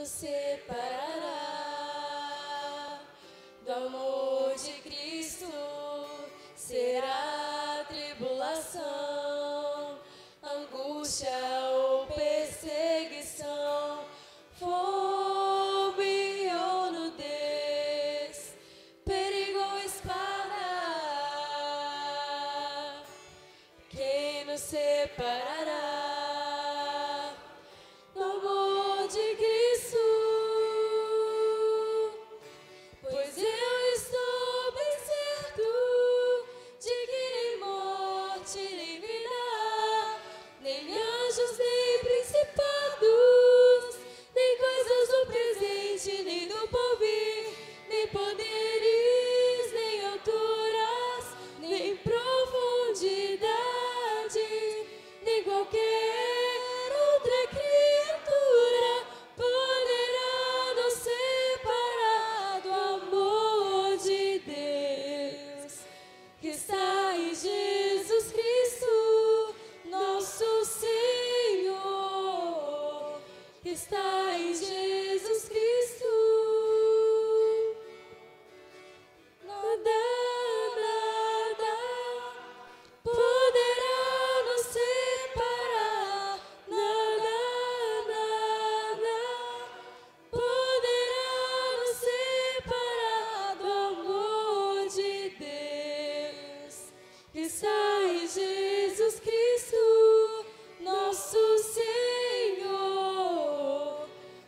nos separará do amor de Cristo? Será tribulação, angústia ou perseguição, fome ou nudez, perigo ou espada? Quem nos separará do amor de Cristo? Pois eu estou bem certo de que nem morte, nem vida, nem anjos, nem principados, nem coisas do presente, nem do porvir, nem poderes, nem alturas, nem profundidade, nem qualquer outra criatura poderá nos separar do amor de Deus que está em Jesus Cristo, nosso Senhor, que está em Jesus Cristo. Nada, nada poderá nos separar, nada, nada poderá nos separar do amor de Deus que está em Jesus Cristo, nosso Senhor,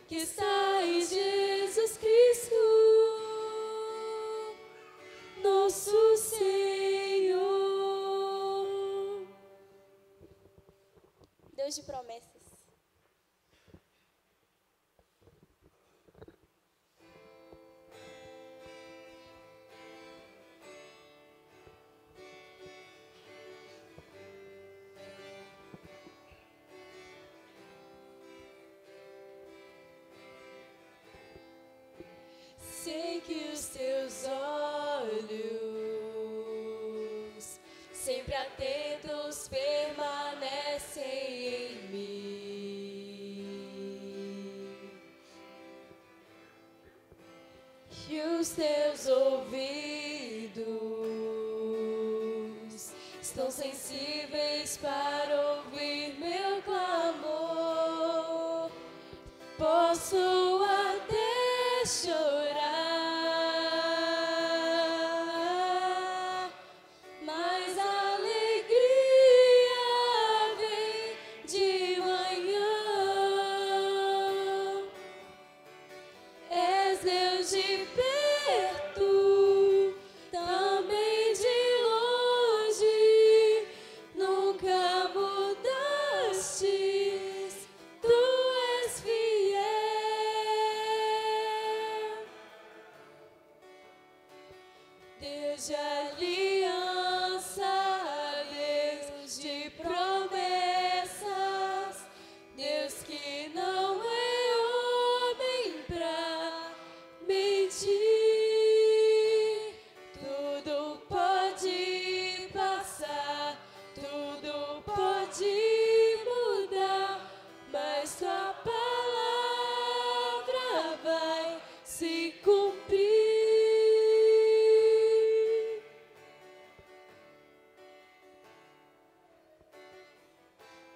que está em Jesus Cristo, nosso Senhor. Deus de promessas. Sei que os teus olhos, sempre atentos, permanecem em mim, que os teus ouvidos estão sensíveis para ouvir meu clamor. Posso até chorar, mas a alegria vem de manhã. És Deus de perto, também de longe, nunca mudastes, tu és fiel. Deus de aliança, Deus de promessas, Deus que não é homem pra mentir. Tudo pode passar, tudo pode mudar, mas tua palavra vai se cumprir.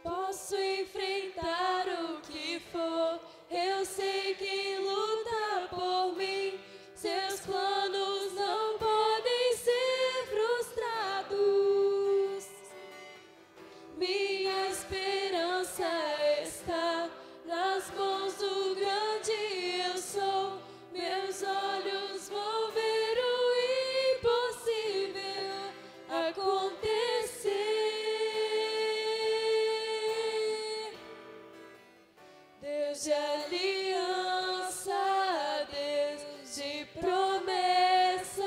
Posso enfrentar o que for, eu sei que luta por mim. Seus planos não podem ser frustrados. Minha esperança está nas mãos do grande eu sou. Meus olhos vão ver o impossível acontecer. Deus de aliança, Deus de promessas,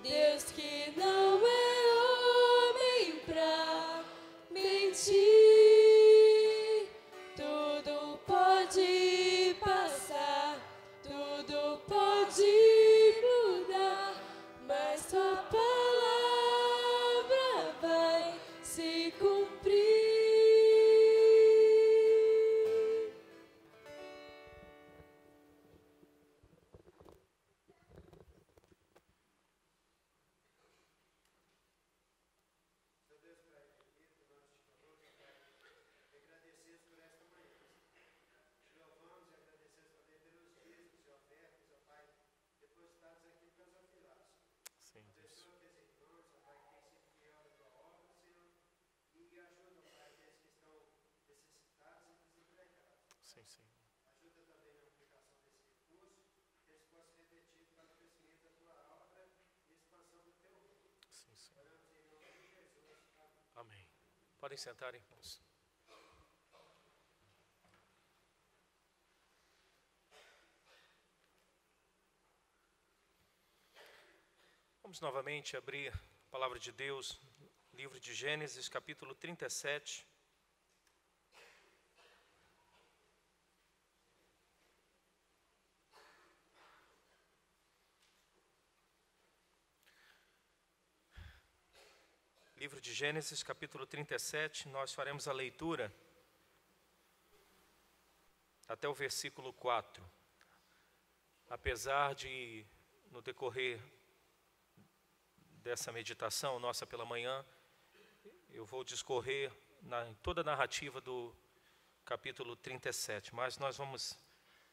Deus que não é homem pra mentir. Tudo pode passar, tudo pode mudar, mas tua palavra vai se cumprir. Sim, Deus. Sim, sim. Sim, sim. Amém. Podem sentar, irmãos. Vamos novamente abrir a palavra de Deus, livro de Gênesis, capítulo 37. Livro de Gênesis, capítulo 37, nós faremos a leitura até o versículo 4. Apesar de, no decorrer dessa meditação nossa pela manhã, eu vou discorrer toda a narrativa do capítulo 37, mas nós vamos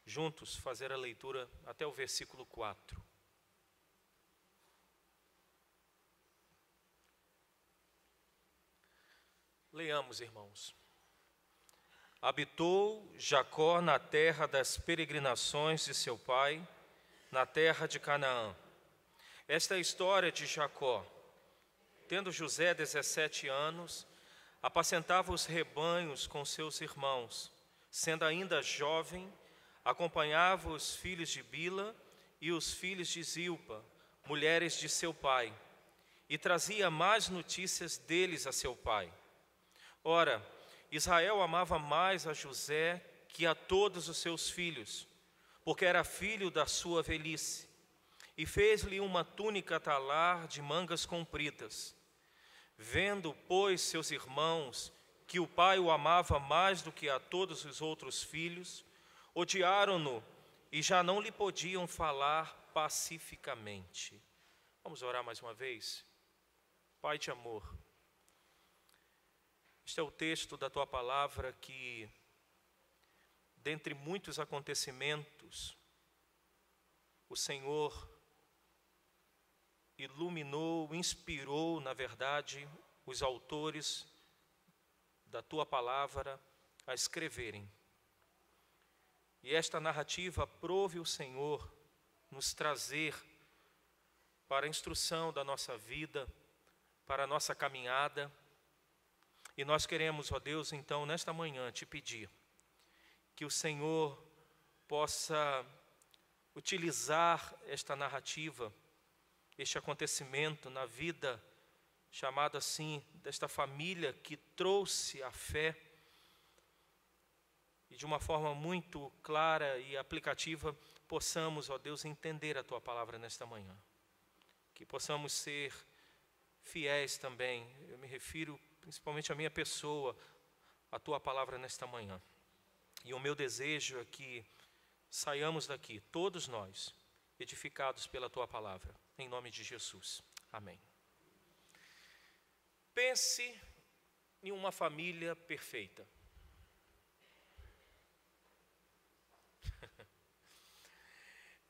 juntos fazer a leitura até o versículo 4. Leamos, irmãos. Habitou Jacó na terra das peregrinações de seu pai, na terra de Canaã. Esta é a história de Jacó. Tendo José 17 anos, apacentava os rebanhos com seus irmãos. Sendo ainda jovem, acompanhava os filhos de Bila e os filhos de Zilpa, mulheres de seu pai, e trazia mais notícias deles a seu pai. Ora, Israel amava mais a José que a todos os seus filhos, porque era filho da sua velhice, e fez-lhe uma túnica talar de mangas compridas. Vendo, pois, seus irmãos que o pai o amava mais do que a todos os outros filhos, odiaram-no e já não lhe podiam falar pacificamente. Vamos orar mais uma vez? Pai de amor, este é o texto da Tua palavra que, dentre muitos acontecimentos, o Senhor iluminou, inspirou, na verdade, os autores da Tua palavra a escreverem. E esta narrativa aprove o Senhor nos trazer para a instrução da nossa vida, para a nossa caminhada. E nós queremos, ó Deus, então, nesta manhã, te pedir que o Senhor possa utilizar esta narrativa, este acontecimento na vida, chamada assim, desta família que trouxe a fé, e de uma forma muito clara e aplicativa, possamos, ó Deus, entender a Tua palavra nesta manhã. Que possamos ser fiéis também, eu me refiro principalmente à minha pessoa, a Tua palavra nesta manhã. E o meu desejo é que saiamos daqui, todos nós, edificados pela Tua palavra, em nome de Jesus. Amém. Pense em uma família perfeita.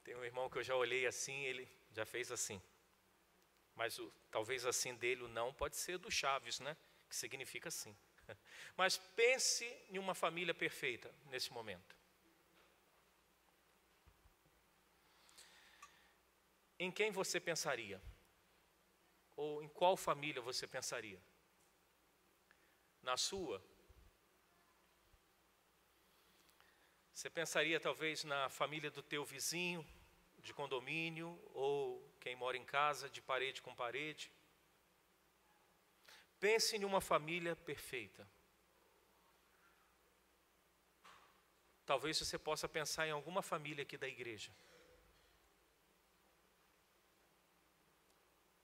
Tem um irmão que eu já olhei assim, ele já fez assim. Mas talvez assim dele, o não, pode ser do Chaves, né? Que significa sim. Mas pense em uma família perfeita nesse momento. Em quem você pensaria? Ou em qual família você pensaria? Na sua? Você pensaria talvez na família do teu vizinho, de condomínio, ou quem mora em casa, de parede com parede? Pense em uma família perfeita. Talvez você possa pensar em alguma família aqui da igreja.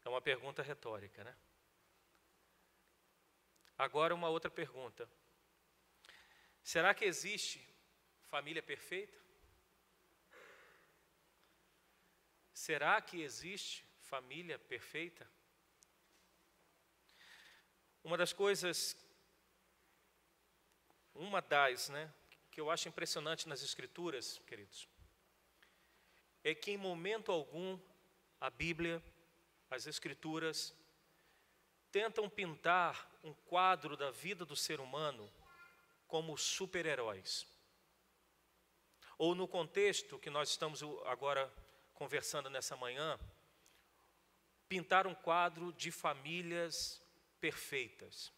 É uma pergunta retórica, né? Agora uma outra pergunta. Será que existe família perfeita? Será que existe família perfeita? Uma das, que eu acho impressionante nas Escrituras, queridos, é que em momento algum a Bíblia as Escrituras tentam pintar um quadro da vida do ser humano como super-heróis. Ou no contexto que nós estamos agora conversando nessa manhã, pintar um quadro de famílias perfeitas.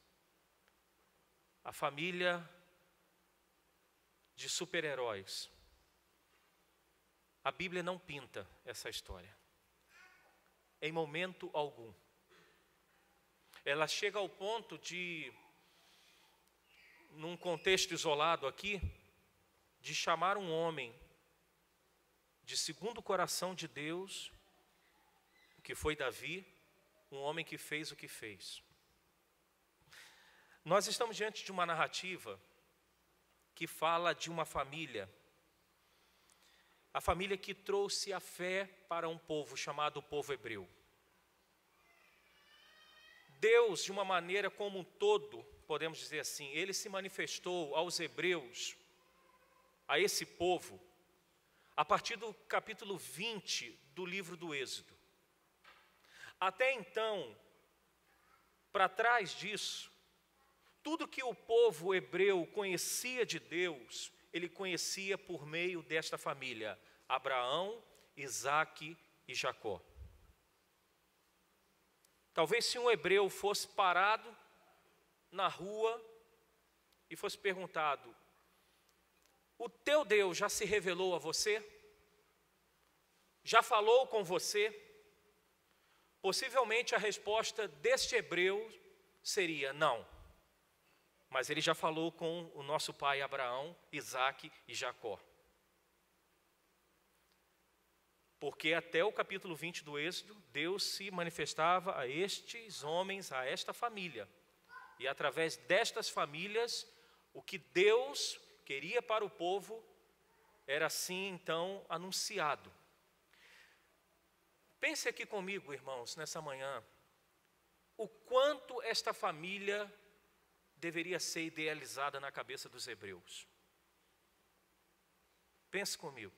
A família de super-heróis. A Bíblia não pinta essa história, em momento algum. Ela chega ao ponto de, num contexto isolado aqui, de chamar um homem de segundo o coração de Deus, que foi Davi, um homem que fez o que fez. Nós estamos diante de uma narrativa que fala de uma família, a família que trouxe a fé para um povo chamado povo hebreu. Deus, de uma maneira como um todo, podemos dizer assim, Ele se manifestou aos hebreus, a esse povo, a partir do capítulo 20 do livro do Êxodo. Até então, para trás disso, tudo que o povo hebreu conhecia de Deus, ele conhecia por meio desta família, Abraão, Isaque e Jacó. Talvez se um hebreu fosse parado na rua e fosse perguntado: o teu Deus já se revelou a você? Já falou com você? Possivelmente a resposta deste hebreu seria não. Mas ele já falou com o nosso pai Abraão, Isaque e Jacó. Porque até o capítulo 20 do Êxodo, Deus se manifestava a estes homens, a esta família. E através destas famílias, o que Deus queria para o povo era assim então anunciado. Pense aqui comigo, irmãos, nessa manhã, o quanto esta família deveria ser idealizada na cabeça dos hebreus. Pense comigo.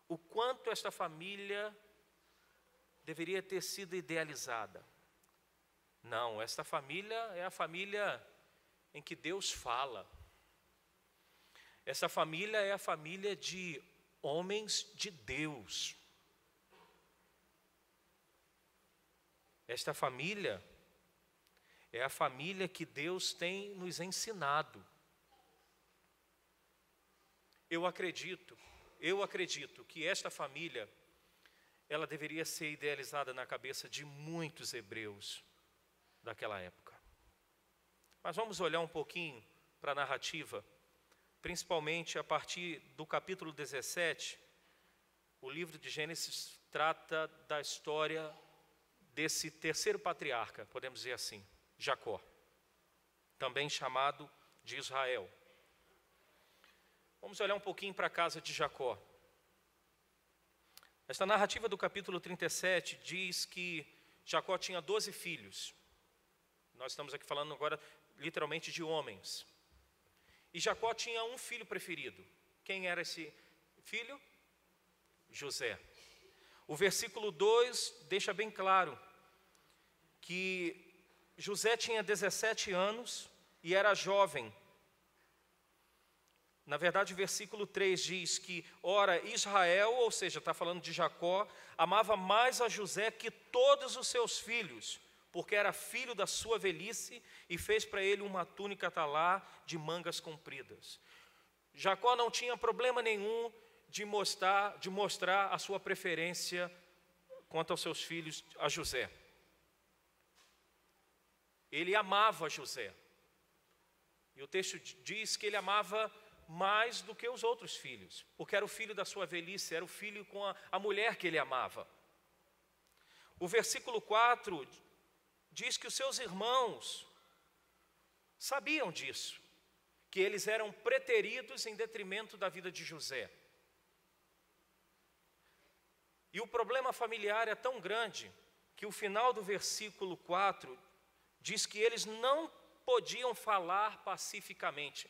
O quanto esta família deveria ter sido idealizada. Não, esta família é a família em que Deus fala. Essa família é a família de homens de Deus. Esta família é a família que Deus tem nos ensinado. Eu acredito que esta família, ela deveria ser idealizada na cabeça de muitos hebreus daquela época. Mas vamos olhar um pouquinho para a narrativa, principalmente a partir do capítulo 17, o livro de Gênesis trata da história desse terceiro patriarca, podemos dizer assim, Jacó, também chamado de Israel. Vamos olhar um pouquinho para a casa de Jacó. Esta narrativa do capítulo 37 diz que Jacó tinha 12 filhos. Nós estamos aqui falando agora literalmente de homens. E Jacó tinha um filho preferido. Quem era esse filho? José. O versículo 2 deixa bem claro que José tinha 17 anos e era jovem. Na verdade, o versículo 3 diz que, ora, Israel, ou seja, está falando de Jacó, amava mais a José que todos os seus filhos, porque era filho da sua velhice e fez para ele uma túnica talar de mangas compridas. Jacó não tinha problema nenhum de mostrar a sua preferência quanto aos seus filhos, a José. Ele amava José. E o texto diz que ele amava mais do que os outros filhos, porque era o filho da sua velhice, era o filho com a mulher que ele amava. O versículo 4 diz que os seus irmãos sabiam disso, que eles eram preteridos em detrimento da vida de José. E o problema familiar é tão grande que o final do versículo 4 diz que eles não podiam falar pacificamente.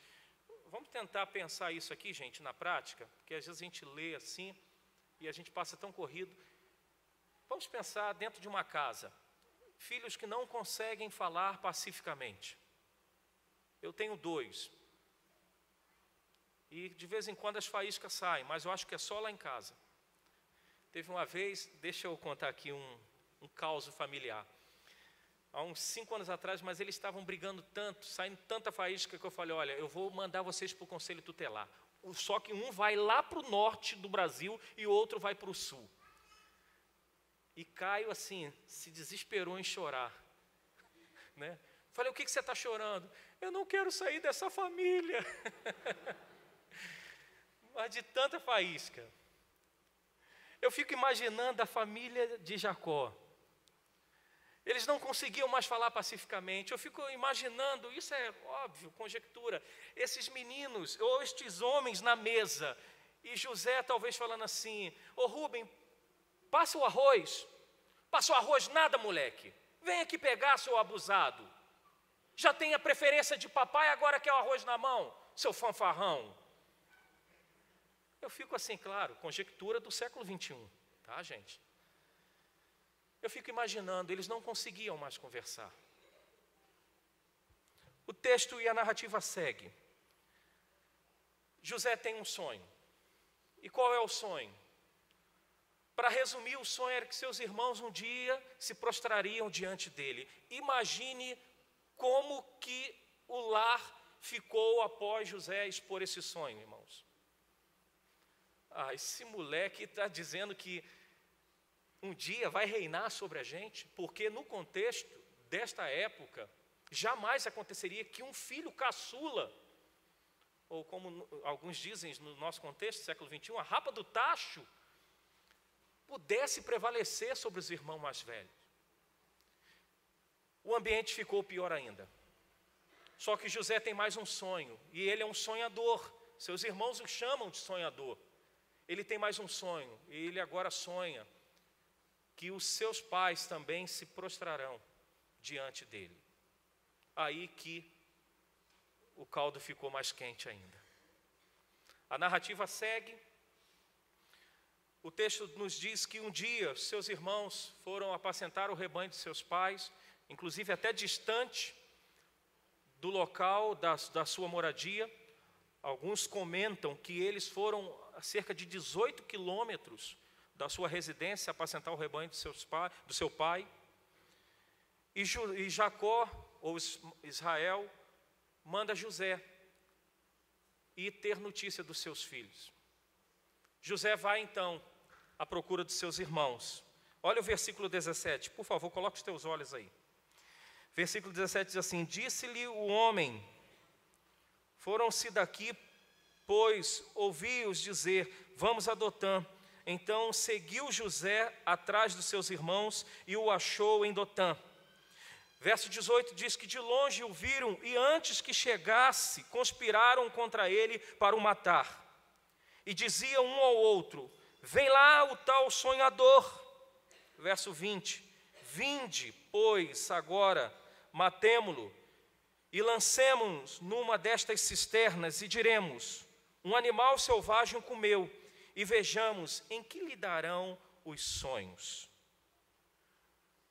Vamos tentar pensar isso aqui, gente, na prática, porque às vezes a gente lê assim e a gente passa tão corrido. Vamos pensar dentro de uma casa. Filhos que não conseguem falar pacificamente. Eu tenho 2. E de vez em quando as faíscas saem, mas eu acho que é só lá em casa. Teve uma vez, deixa eu contar aqui um caos familiar. Há uns 5 anos atrás, mas eles estavam brigando tanto, saindo tanta faísca, que eu falei, olha, eu vou mandar vocês para o conselho tutelar. Só que um vai lá para o norte do Brasil e o outro vai para o sul. E Caio, assim, se desesperou em chorar. Né? Falei, o que você está chorando? Eu não quero sair dessa família. Mas de tanta faísca. Eu fico imaginando a família de Jacó. Eles não conseguiam mais falar pacificamente. Eu fico imaginando, isso é óbvio, conjectura, esses meninos, ou estes homens na mesa, e José talvez falando assim, ô Rubem, passa o arroz. Passa o arroz nada, moleque. Vem aqui pegar, seu abusado. Já tem a preferência de papai, agora quer o arroz na mão, seu fanfarrão. Eu fico assim, claro, conjectura do século 21, tá, gente? Eu fico imaginando, eles não conseguiam mais conversar. O texto e a narrativa segue. José tem um sonho. E qual é o sonho? Para resumir, o sonho era que seus irmãos um dia se prostrariam diante dele. Imagine como que o lar ficou após José expor esse sonho, irmãos. Esse moleque está dizendo que um dia vai reinar sobre a gente, porque no contexto desta época, jamais aconteceria que um filho caçula, ou como alguns dizem no nosso contexto, século 21, a rapa do tacho, pudesse prevalecer sobre os irmãos mais velhos. O ambiente ficou pior ainda. Só que José tem mais um sonho, e ele é um sonhador. Seus irmãos o chamam de sonhador. Ele tem mais um sonho, e ele agora sonha que os seus pais também se prostrarão diante dele. Aí que o caldo ficou mais quente ainda. A narrativa segue. O texto nos diz que um dia seus irmãos foram apacentar o rebanho de seus pais, inclusive até distante do local da sua moradia. Alguns comentam que eles foram a cerca de 18 quilômetros da sua residência apacentar o rebanho do seu pai. E Jacó, ou Israel, manda José ir ter notícia dos seus filhos. José vai então à procura dos seus irmãos. Olha o versículo 17, por favor, coloque os teus olhos aí. Versículo 17 diz assim: disse-lhe o homem, foram-se daqui, pois ouvi-os dizer, vamos a Dotã. Então seguiu José atrás dos seus irmãos e o achou em Dotã. Verso 18 diz que de longe o viram e antes que chegasse, conspiraram contra ele para o matar. E diziam um ao outro, vem lá o tal sonhador. Verso 20, vinde, pois, agora, matemo-lo e lancemo-nos numa destas cisternas e diremos, um animal selvagem o comeu, e vejamos em que lhe darão os sonhos.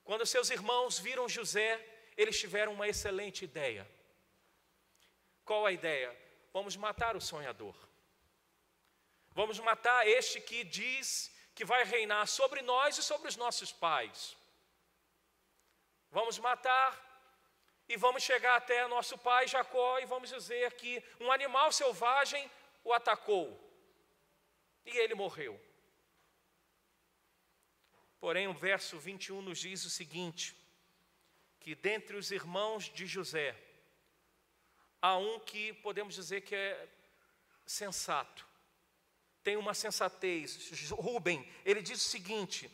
Quando seus irmãos viram José, eles tiveram uma excelente ideia. Qual a ideia? Vamos matar o sonhador. Vamos matar este que diz que vai reinar sobre nós e sobre os nossos pais. Vamos matar e vamos chegar até nosso pai Jacó e vamos dizer que um animal selvagem o atacou e ele morreu. Porém, o verso 21 nos diz o seguinte, que dentre os irmãos de José, há um que podemos dizer que é sensato, tem uma sensatez, Rubem. Ele diz o seguinte,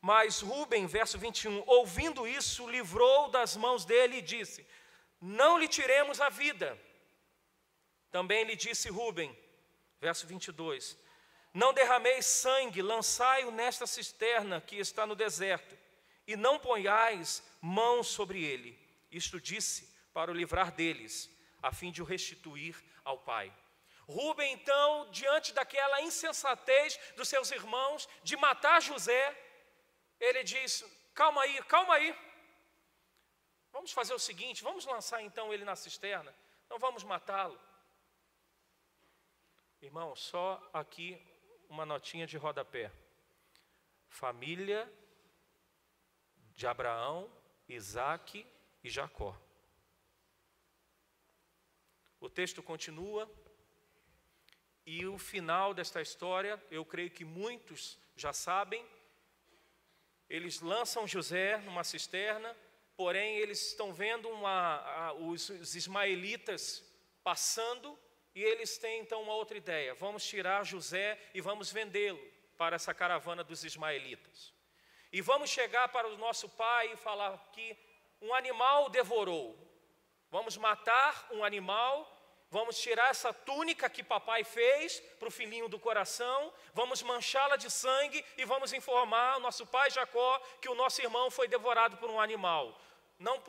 mas Rubem, verso 21, ouvindo isso, livrou das mãos dele e disse, não lhe tiremos a vida. Também lhe disse Rubem, verso 22, não derrameis sangue, lançai-o nesta cisterna que está no deserto, e não ponhais mão sobre ele. Isto disse para o livrar deles, a fim de o restituir ao pai. Rubem, então, diante daquela insensatez dos seus irmãos de matar José, ele diz: calma aí, vamos fazer o seguinte, vamos lançar então ele na cisterna, não vamos matá-lo. Irmão, só aqui uma notinha de rodapé. Família de Abraão, Isaque e Jacó. O texto continua, e o final desta história, eu creio que muitos já sabem. Eles lançam José numa cisterna, porém eles estão vendo os ismaelitas passando, e eles têm então uma outra ideia: vamos tirar José e vamos vendê-lo para essa caravana dos ismaelitas. E vamos chegar para o nosso pai e falar que um animal devorou. Vamos matar um animal, vamos tirar essa túnica que papai fez para o filhinho do coração, vamos manchá-la de sangue e vamos informar o nosso pai Jacó que o nosso irmão foi devorado por um animal. Não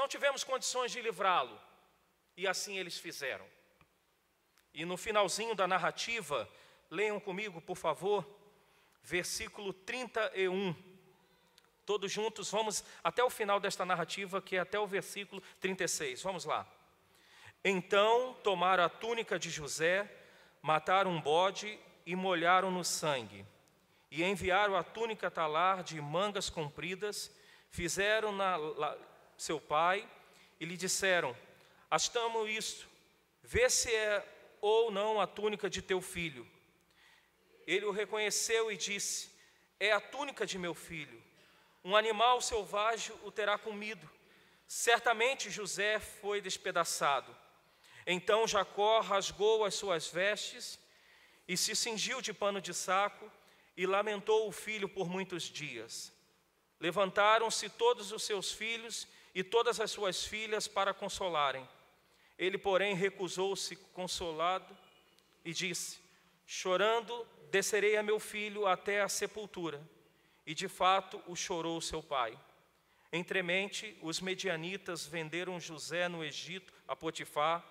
tivemos condições de livrá-lo. E assim eles fizeram. E no finalzinho da narrativa, leiam comigo, por favor, versículo 31. Todos juntos, vamos até o final desta narrativa, que é até o versículo 36. Vamos lá. Então tomaram a túnica de José, mataram um bode e molharam no sangue. E enviaram a túnica talar de mangas compridas, fizeram seu pai e lhe disseram: achamos isto, vê se é ou não a túnica de teu filho. Ele o reconheceu e disse: é a túnica de meu filho. Um animal selvagem o terá comido. Certamente José foi despedaçado. Então Jacó rasgou as suas vestes e se cingiu de pano de saco e lamentou o filho por muitos dias. Levantaram-se todos os seus filhos e todas as suas filhas para consolarem. Ele, porém, recusou-se consolado e disse: chorando, descerei a meu filho até a sepultura. E de fato o chorou seu pai. Entremente, os medianitas venderam José no Egito a Potifar,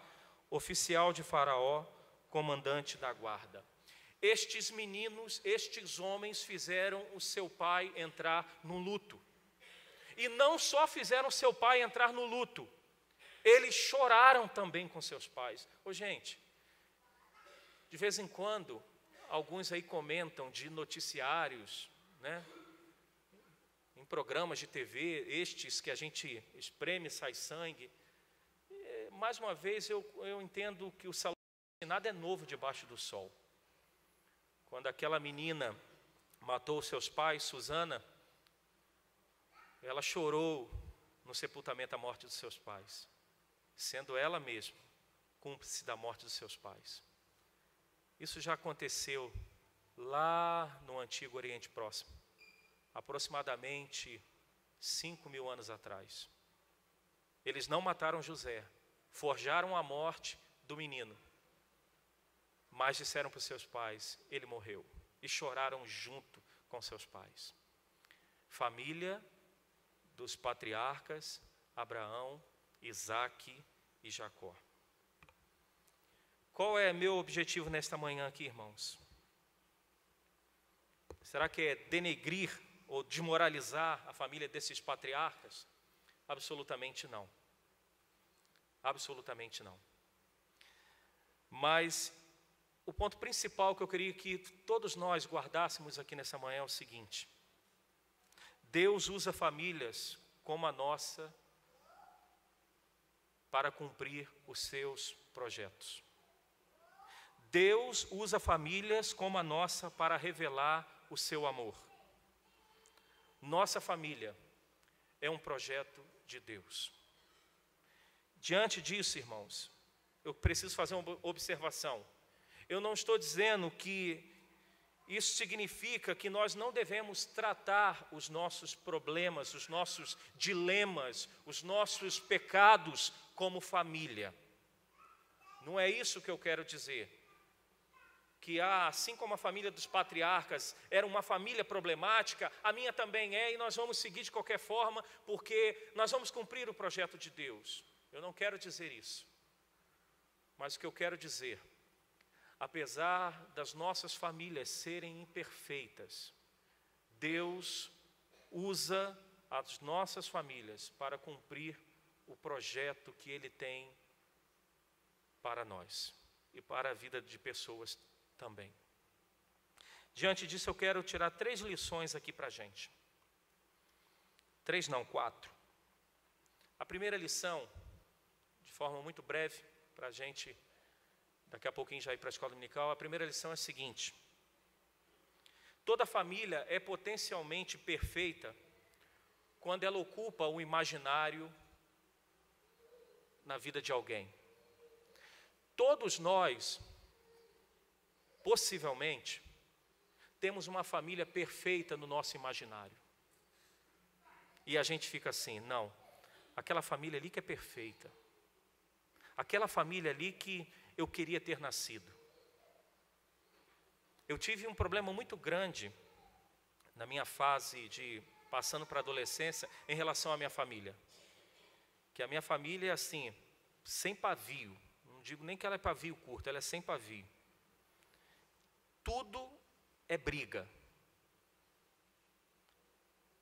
oficial de Faraó, comandante da guarda. Estes meninos, estes homens fizeram o seu pai entrar no luto. E não só fizeram seu pai entrar no luto, eles choraram também com seus pais. Gente, de vez em quando, alguns aí comentam de noticiários, né? Em programas de TV, estes que a gente espreme e sai sangue. Mais uma vez, eu entendo que o salão nada é novo debaixo do sol. Quando aquela menina matou seus pais, Susana, ela chorou no sepultamento à morte dos seus pais, sendo ela mesma cúmplice da morte dos seus pais. Isso já aconteceu lá no antigo Oriente Próximo, aproximadamente 5.000 anos atrás. Eles não mataram José, forjaram a morte do menino, mas disseram para os seus pais: ele morreu, e choraram junto com seus pais. Família dos patriarcas Abraão, Isaque e Jacó. Qual é meu objetivo nesta manhã aqui, irmãos? Será que é denegrir ou desmoralizar a família desses patriarcas? Absolutamente não. Absolutamente não. Mas o ponto principal que eu queria que todos nós guardássemos aqui nessa manhã é o seguinte: Deus usa famílias como a nossa para cumprir os seus projetos. Deus usa famílias como a nossa para revelar o seu amor. Nossa família é um projeto de Deus. Diante disso, irmãos, eu preciso fazer uma observação. Eu não estou dizendo que isso significa que nós não devemos tratar os nossos problemas, os nossos dilemas, os nossos pecados como família. Não é isso que eu quero dizer. Que assim como a família dos patriarcas era uma família problemática, a minha também é, e nós vamos seguir de qualquer forma, porque nós vamos cumprir o projeto de Deus. Eu não quero dizer isso. Mas o que eu quero dizer, apesar das nossas famílias serem imperfeitas, Deus usa as nossas famílias para cumprir o projeto que Ele tem para nós e para a vida de pessoas também. Diante disso, eu quero tirar 3 lições aqui para a gente. 3 não, 4. A primeira lição, de forma muito breve, para a gente, daqui a pouquinho já ir para a escola dominical, a primeira lição é a seguinte: toda família é potencialmente perfeita quando ela ocupa o imaginário na vida de alguém. Todos nós, possivelmente, temos uma família perfeita no nosso imaginário. E a gente fica assim, não, aquela família ali que é perfeita. Aquela família ali que eu queria ter nascido. Eu tive um problema muito grande na minha fase de passando para a adolescência em relação à minha família. Que a minha família é assim, sem pavio. Não digo nem que ela é pavio curto, ela é sem pavio. Tudo é briga.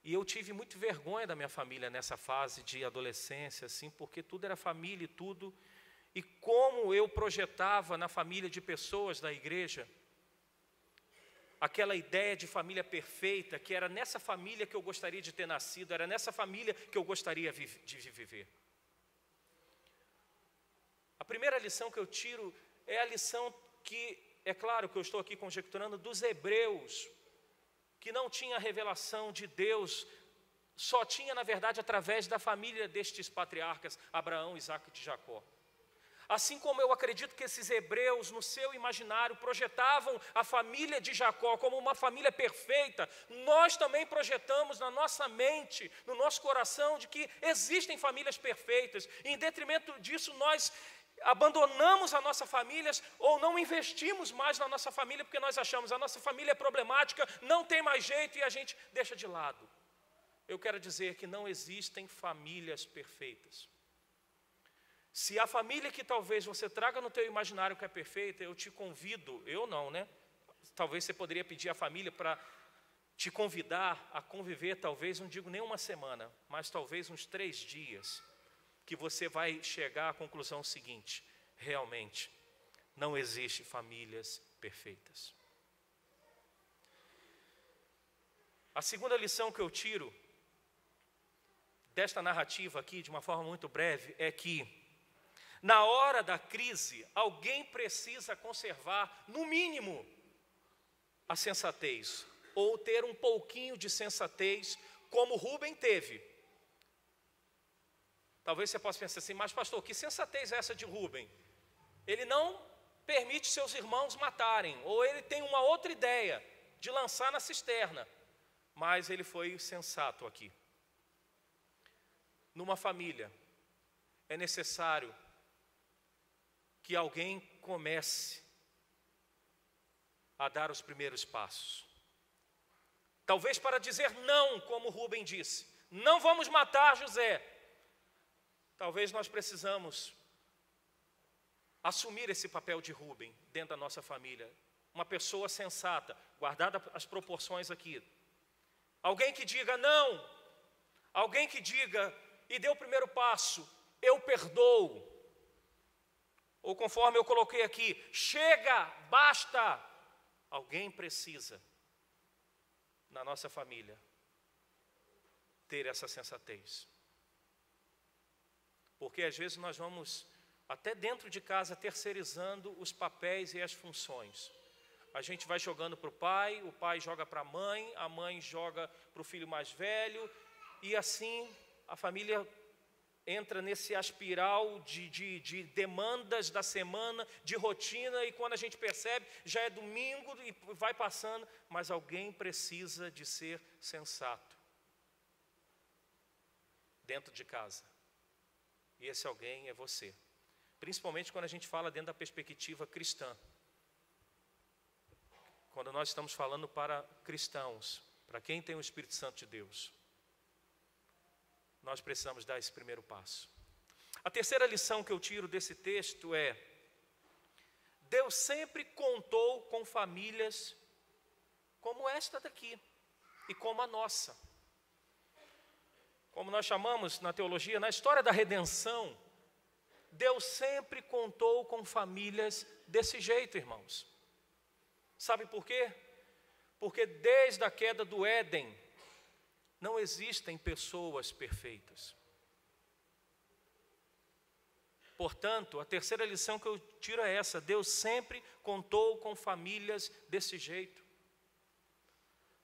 E eu tive muito vergonha da minha família nessa fase de adolescência, assim, porque tudo era família e tudo. E como eu projetava na família de pessoas da igreja, aquela ideia de família perfeita, que era nessa família que eu gostaria de ter nascido, era nessa família que eu gostaria de viver. A primeira lição que eu tiro é a lição que, é claro que eu estou aqui conjecturando, dos hebreus, que não tinha a revelação de Deus, só tinha, na verdade, através da família destes patriarcas, Abraão, Isaque e Jacó. Assim como eu acredito que esses hebreus, no seu imaginário, projetavam a família de Jacó como uma família perfeita, nós também projetamos na nossa mente, no nosso coração, de que existem famílias perfeitas. E em detrimento disso, nós abandonamos as nossas famílias ou não investimos mais na nossa família, porque nós achamos a nossa família é problemática, não tem mais jeito e a gente deixa de lado. Eu quero dizer que não existem famílias perfeitas. Se a família que talvez você traga no teu imaginário que é perfeita, eu te convido, eu não, né? Talvez você poderia pedir à família para te convidar a conviver, talvez, não digo nem uma semana, mas talvez uns 3 dias, que você vai chegar à conclusão seguinte: realmente, não existe famílias perfeitas. A segunda lição que eu tiro desta narrativa aqui, de uma forma muito breve, é que na hora da crise, alguém precisa conservar, no mínimo, a sensatez, ou ter um pouquinho de sensatez, como Rubem teve. Talvez você possa pensar assim, mas pastor, que sensatez é essa de Rubem? Ele não permite seus irmãos matarem, ou ele tem uma outra ideia de lançar na cisterna, mas ele foi sensato aqui. Numa família, é necessário que alguém comece a dar os primeiros passos. Talvez para dizer não, como Rubem disse, não vamos matar José. Talvez nós precisamos assumir esse papel de Rubem dentro da nossa família. Uma pessoa sensata, guardada as proporções aqui. Alguém que diga não, alguém que diga e dê o primeiro passo, eu perdoo. Ou conforme eu coloquei aqui, chega, basta. Alguém precisa, na nossa família, ter essa sensatez. Porque às vezes nós vamos, até dentro de casa, terceirizando os papéis e as funções. A gente vai jogando para o pai joga para a mãe joga para o filho mais velho, e assim a família entra nesse aspiral de demandas da semana, de rotina, e quando a gente percebe, já é domingo e vai passando, mas alguém precisa de ser sensato dentro de casa. E esse alguém é você. Principalmente quando a gente fala dentro da perspectiva cristã. Quando nós estamos falando para cristãos, para quem tem o Espírito Santo de Deus, nós precisamos dar esse primeiro passo. A terceira lição que eu tiro desse texto é: Deus sempre contou com famílias como esta daqui e como a nossa. como nós chamamos na teologia, na história da redenção, Deus sempre contou com famílias desse jeito, irmãos. Sabe por quê? Porque desde a queda do Éden, não existem pessoas perfeitas. Portanto, a terceira lição que eu tiro é essa: Deus sempre contou com famílias desse jeito.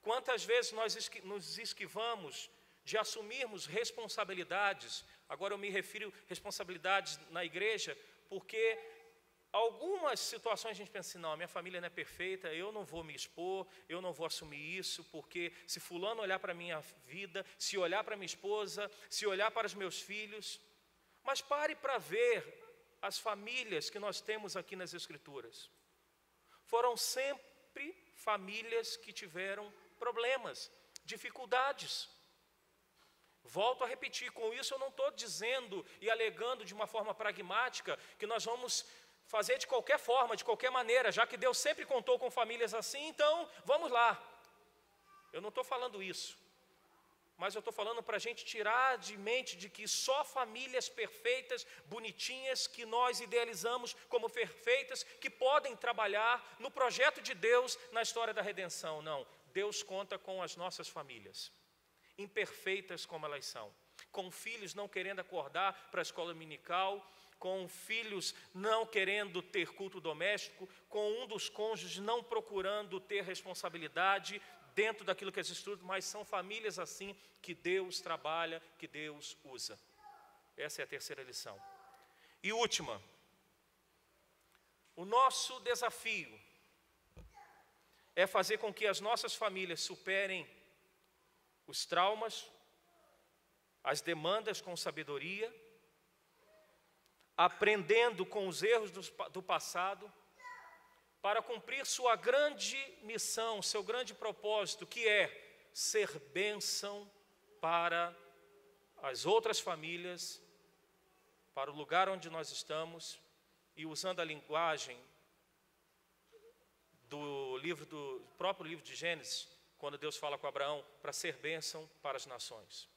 Quantas vezes nós nos esquivamos de assumirmos responsabilidades? Agora eu me refiro a responsabilidades na igreja, porque algumas situações a gente pensa assim: não, a minha família não é perfeita, eu não vou me expor, eu não vou assumir isso, porque se fulano olhar para a minha vida, se olhar para minha esposa, se olhar para os meus filhos. Mas pare para ver as famílias que nós temos aqui nas Escrituras. Foram sempre famílias que tiveram problemas, dificuldades. Volto a repetir, com isso eu não estou dizendo e alegando de uma forma pragmática que nós vamos fazer de qualquer forma, de qualquer maneira, já que Deus sempre contou com famílias assim, então vamos lá. Eu não estou falando isso. Mas eu estou falando para a gente tirar de mente de que só famílias perfeitas, bonitinhas, que nós idealizamos como perfeitas, que podem trabalhar no projeto de Deus na história da redenção. Não, Deus conta com as nossas famílias, imperfeitas como elas são, com filhos não querendo acordar para a escola dominical, com filhos não querendo ter culto doméstico, com um dos cônjuges não procurando ter responsabilidade dentro daquilo que é estudo, mas são famílias assim que Deus trabalha, que Deus usa. Essa é a terceira lição. E última, o nosso desafio é fazer com que as nossas famílias superem os traumas, as demandas com sabedoria, aprendendo com os erros do passado, para cumprir sua grande missão, seu grande propósito, que é ser bênção para as outras famílias, para o lugar onde nós estamos, e usando a linguagem do próprio livro de Gênesis, quando Deus fala com Abraão, para ser bênção para as nações.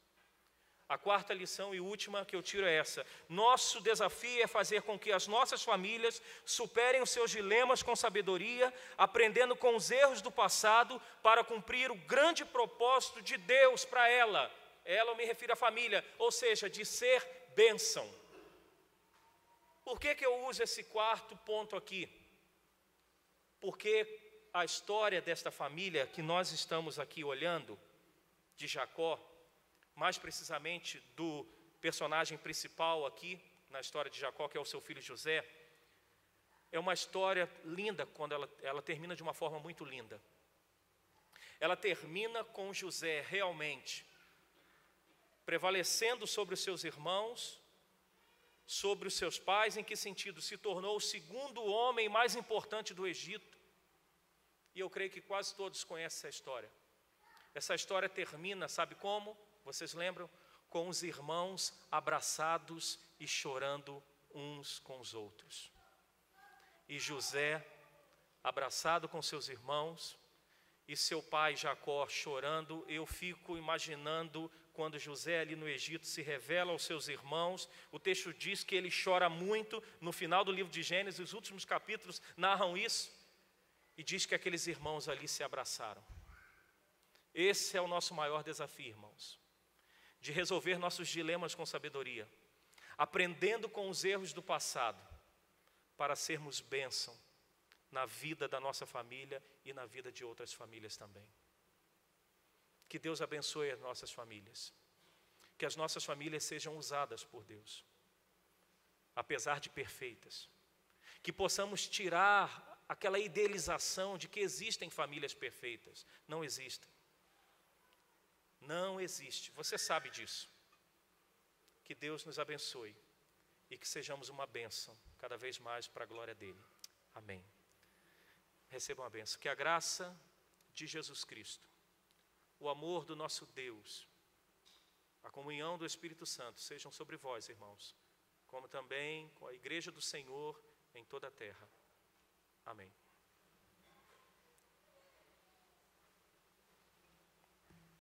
A quarta lição e última que eu tiro é essa: nosso desafio é fazer com que as nossas famílias superem os seus dilemas com sabedoria, aprendendo com os erros do passado para cumprir o grande propósito de Deus para ela. Ela, eu me refiro à família, ou seja, de ser bênção. Por que eu uso esse quarto ponto aqui? Porque a história desta família que nós estamos aqui olhando, de Jacó, mais precisamente do personagem principal aqui na história de Jacó, que é o seu filho José, é uma história linda, quando ela termina de uma forma muito linda. Ela termina com José realmente prevalecendo sobre os seus irmãos, sobre os seus pais. Em que sentido? Se tornou o segundo homem mais importante do Egito. E eu creio que quase todos conhecem essa história. Essa história termina, sabe como? Vocês lembram? Com os irmãos abraçados e chorando uns com os outros. E José, abraçado com seus irmãos, e seu pai Jacó chorando. Eu fico imaginando quando José ali no Egito se revela aos seus irmãos. O texto diz que ele chora muito. No final do livro de Gênesis, os últimos capítulos narram isso. E diz que aqueles irmãos ali se abraçaram. Esse é o nosso maior desafio, irmãos, de resolver nossos dilemas com sabedoria, aprendendo com os erros do passado, para sermos bênção na vida da nossa família e na vida de outras famílias também. Que Deus abençoe as nossas famílias, que as nossas famílias sejam usadas por Deus, apesar de perfeitas, que possamos tirar aquela idealização de que existem famílias perfeitas. Não existem. Não existe, você sabe disso. Que Deus nos abençoe e que sejamos uma bênção cada vez mais para a glória dele. Amém. Recebam a bênção. Que a graça de Jesus Cristo, o amor do nosso Deus, a comunhão do Espírito Santo sejam sobre vós, irmãos, como também com a igreja do Senhor em toda a terra.